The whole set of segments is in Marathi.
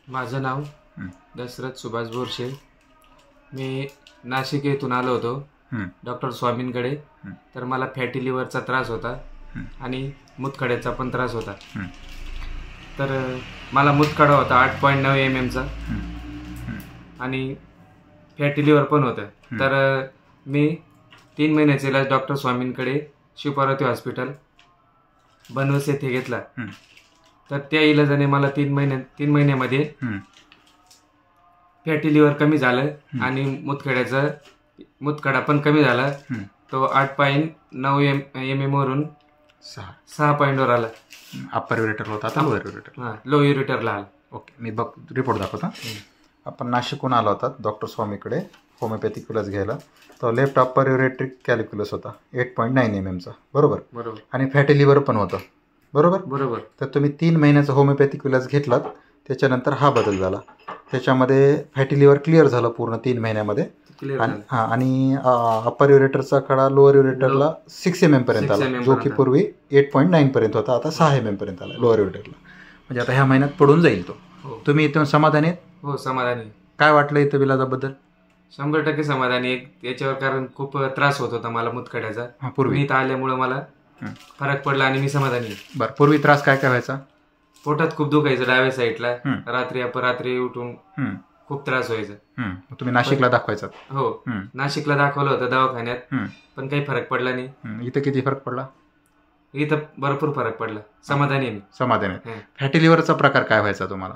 माझं नाव दशरथ सुभाष बोरशे. मी नाशिक येथून आलो होतो डॉक्टर स्वामींकडे. तर मला फॅटी लिव्हरचा त्रास होता आणि मूतखड्याचा पण त्रास होता. तर मला मूतखडा होता 8.9 mm चा आणि फॅटी लिव्हर पण होतं. तर मी 3 महिन्याचा इलाज डॉक्टर स्वामींकडे शिवपार्वती हॉस्पिटल बनवस येथे घेतला. तर त्या इलाजाने मला 3 महिन्यामध्ये फॅटी लिव्हर कमी झालं आणि मूतखडा पण कमी झाला. तो 8.9 mm वरून 6 वर आला. अप्पर युरेटर होता, आता लोअर युरेटर. लो युरेटरला आला. ओके, मी बघ रिपोर्ट दाखवता. आपण नाशिकहून आला होता डॉक्टर स्वामीकडे होमिओपॅथिक इलाज घ्यायला. तो लेफ्ट अप्पर युरेट्रिक कॅल्क्युलस होता 8.9 mm चा, बरोबर. आणि फॅटी लिव्हर पण होतं, बरोबर. तर तुम्ही 3 महिन्याचा होमिओपॅथिक इलाज घेतलात. त्याच्यानंतर हा बदल झाला. त्याच्यामध्ये फॅटी लिव्हर क्लिअर झालं पूर्ण 3 महिन्यामध्ये. आणि अप्पर युरेटरचा कडा लोअर युरेटरला 6 mm पर्यंत आला, जो की पूर्वी 8.9 पर्यंत होता, आता 6 mm पर्यंत आला लोअर युरेटरला. म्हणजे आता ह्या महिन्यात पडून जाईल तो. तुम्ही इथून समाधानी आहेत? हो, समाधानी. काय वाटलं इथं इलाजाबद्दल? 100% समाधानी आहे याच्यावर, कारण खूप त्रास होत होता मला मूतखड्याचा. पूर्वी इथं आल्यामुळे मला फरक पडला आणि मी समाधानी आहे. बरं, पूर्वी त्रास काय काय व्हायचा? पोटात खूप दुखायचं डाव्या साईडला. रात्री अपरात्री उठून खूप त्रास व्हायचा. तुम्ही नाशिकला दाखवायचा? हो, नाशिकला दाखवलं होतं दवाखान्यात, पण काही फरक पडला नाही. इथं किती फरक पडला? इथं भरपूर फरक पडला. समाधानी आहे मी. समाधानी आहे. फॅटी लिव्हरचा प्रकार काय व्हायचा तुम्हाला?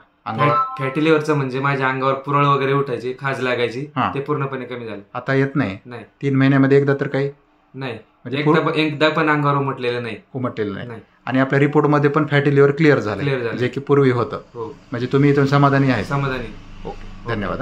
फॅटी लिव्हरचं म्हणजे माझ्या अंगावर पुरळ वगैरे उठायची, खाज लागायची, ते पूर्णपणे कमी झालं. आता येत नाही? 3 महिन्यामध्ये एकदा तर काही नाही, एकदा पण अंगावर उमटलेलं नाही. आणि आपल्या रिपोर्टमध्ये पण फॅटी लिव्हर क्लिअर झालं, जे की पूर्वी होतं. म्हणजे तुम्ही इथून समाधानी आहे? समाधानी. ओके, धन्यवाद.